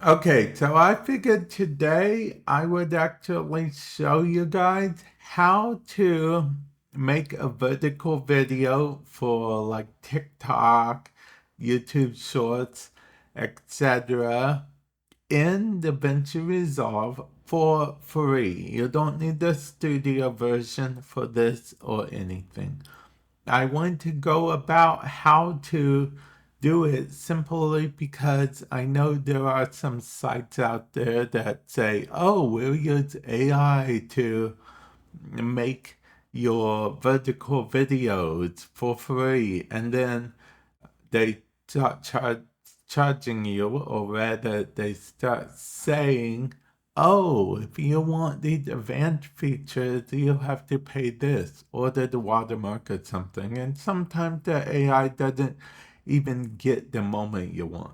Okay, so I figured today I would actually show you guys how to make a vertical video for like TikTok, YouTube Shorts, etc. in Davinci Resolve for free. You don't need the studio version for this or anything. I want to go about how to do it simply because I know there are some sites out there that say, oh, we'll use AI to make your vertical videos for free. And then they start charging you, or rather, they start saying, oh, if you want these advanced features, you'll have to pay this, order the watermark or something. And sometimes the AI doesn't even get the moment you want.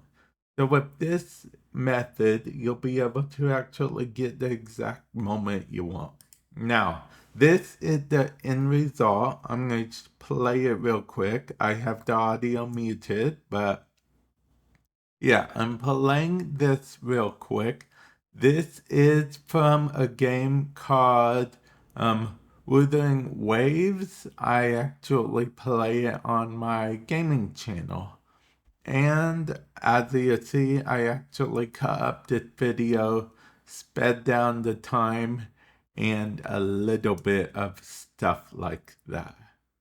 So with this method, you'll be able to actually get the exact moment you want. Now, this is the end result. I'm going to play it real quick. I have the audio muted, but yeah, I'm playing this real quick. This is from a game called Wuthering Waves. I actually play it on my gaming channel. And as you see, I actually cut up this video, sped down the time, and a little bit of stuff like that.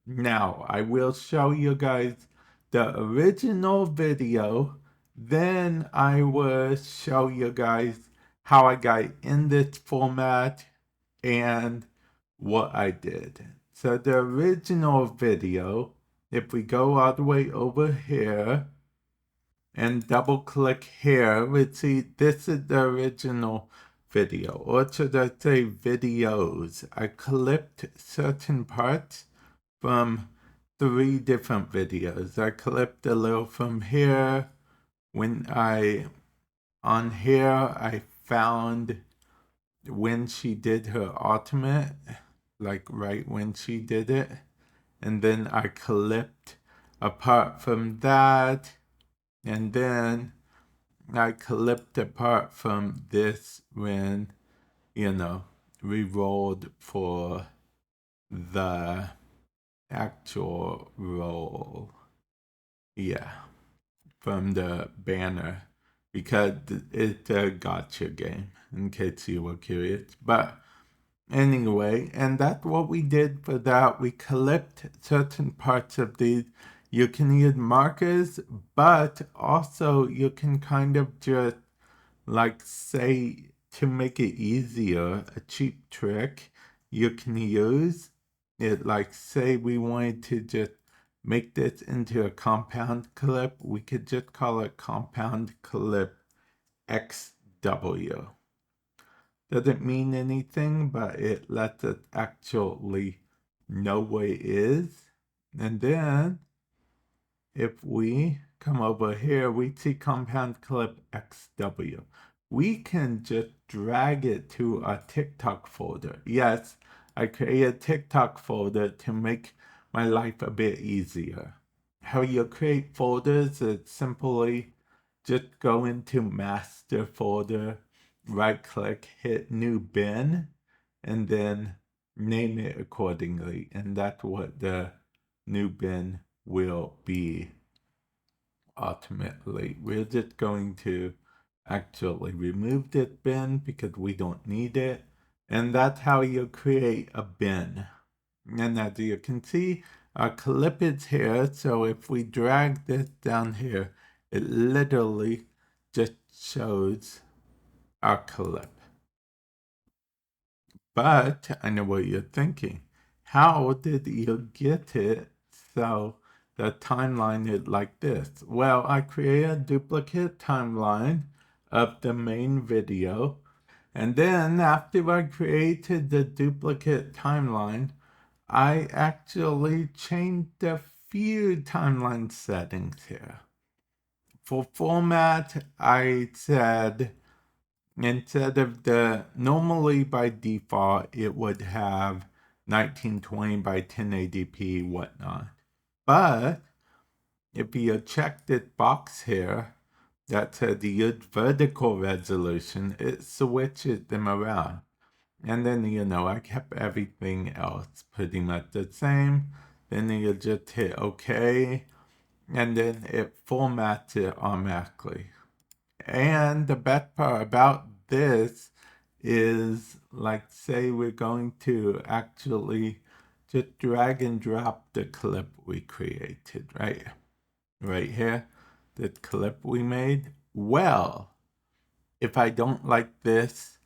Now, I will show you guys the original video, then I will show you guys how I got in this format and what I did. So the original video, if we go all the way over here, and double click here, we see this is the original video, or should I say videos. I clipped certain parts from 3 different videos. I clipped a little from here. On here, I found when she did her ultimate, like right when she did it. And then I clipped apart from that. And then I clipped apart from this when, we rolled for the actual roll. Yeah, from the banner. Because it's a gotcha game, in case you were curious. But anyway, and that's what we did for that. We clipped certain parts of these. You can use markers, but also you can kind of just like say, to make it easier, a cheap trick you can use it, like say we wanted to just make this into a compound clip, we could just call it compound clip XW. Doesn't mean anything, but it lets us actually know what it is. And then if we come over here, we see compound clip XW. We can just drag it to a TikTok folder. Yes, I create a TikTok folder to make my life a bit easier. How you create folders is simply just go into master folder, right click, hit new bin, and then name it accordingly. And that's what the new bin will be. Ultimately, we're just going to actually remove this bin because we don't need it. And that's how you create a bin. And as you can see, our clip is here. So if we drag this down here, it literally just shows our clip. But I know what you're thinking. How did you get it so the timeline is like this? Well, I create a duplicate timeline of the main video. And then after I created the duplicate timeline, I actually changed a few timeline settings here. For format, I said instead of normally by default, it would have 1920 by 1080p, whatnot. But if you check this box here, that said use vertical resolution, it switches them around. And then, I kept everything else pretty much the same. Then you just hit OK, and then it formats it automatically. And the best part about this is, like, say we're going to actually just drag and drop the clip we created, right? Right here, the clip we made. Well, if I don't like this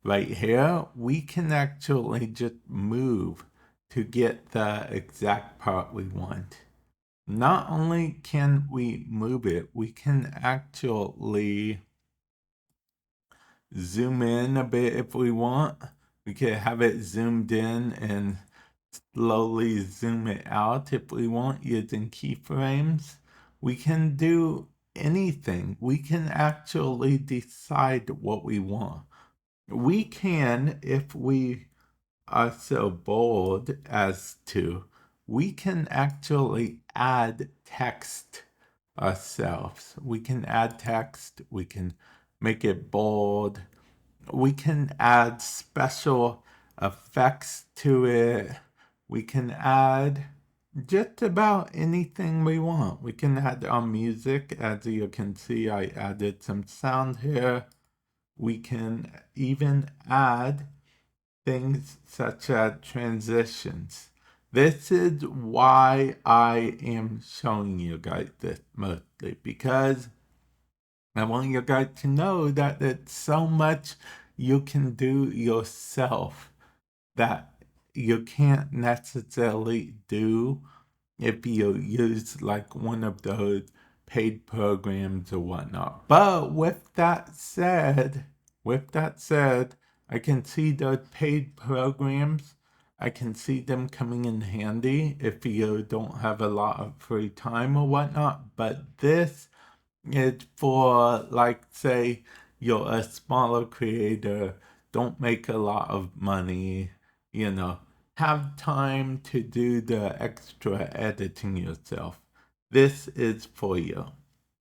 right here, we can actually just move to get the exact part we want. Not only can we move it, we can actually zoom in a bit if we want. We can have it zoomed in and slowly zoom it out if we want using keyframes. We can do anything. We can actually decide what we want. We can, if we are so bold as to, we can actually add text ourselves. We can add text, we can make it bold, we can add special effects to it, we can add just about anything we want. We can add our music. As you can see, I added some sound here. We can even add things such as transitions. This is why I am showing you guys this mostly, because I want you guys to know that there's so much you can do yourself that you can't necessarily do if you use like one of those paid programs or whatnot. But with that said, I can see those paid programs. I can see them coming in handy if you don't have a lot of free time or whatnot. But this is for, like, say you're a smaller creator, don't make a lot of money, have time to do the extra editing yourself. This is for you.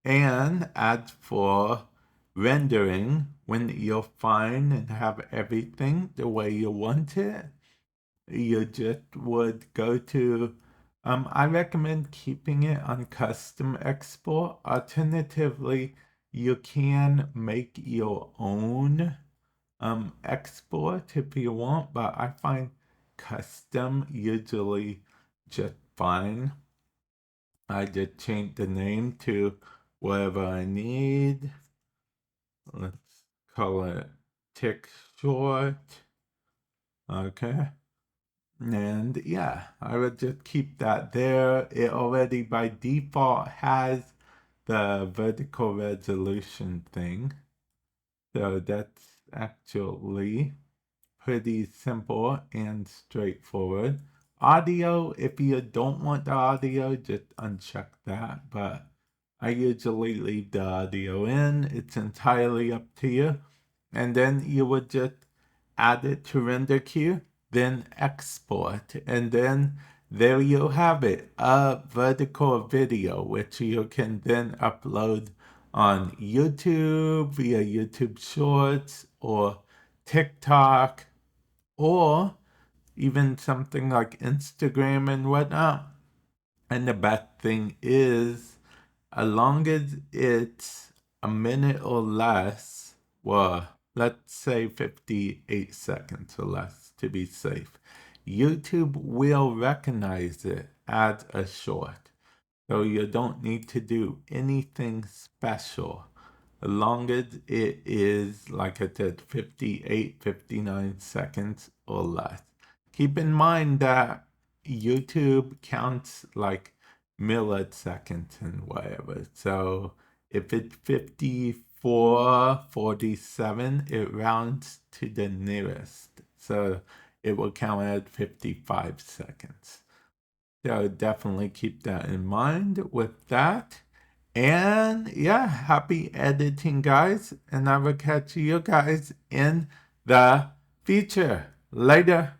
And as for rendering, when you're fine and have everything the way you want it, you just would go to, I recommend keeping it on custom export. Alternatively, you can make your own export if you want, but I find custom usually just fine. I just change the name to whatever I need. Let's call it tick short. Okay. And yeah, I would just keep that there. It already by default has the vertical resolution thing. So that's actually pretty simple and straightforward. Audio, if you don't want the audio, just uncheck that. But I usually leave the audio in. It's entirely up to you. And then you would just add it to render queue, then export. And then there you have it, a vertical video, which you can then upload on YouTube via YouTube Shorts or TikTok, or even something like Instagram and whatnot. And the best thing is, as long as it's a minute or less, well, let's say 58 seconds or less to be safe, YouTube will recognize it as a short. So you don't need to do anything special. As long as it is, like I said, 58, 59 seconds or less. Keep in mind that YouTube counts like milliseconds and whatever. So if it's 54, 47, it rounds to the nearest. So it will count at 55 seconds. So definitely keep that in mind with that. And yeah, happy editing, guys. And I will catch you guys in the future. Later.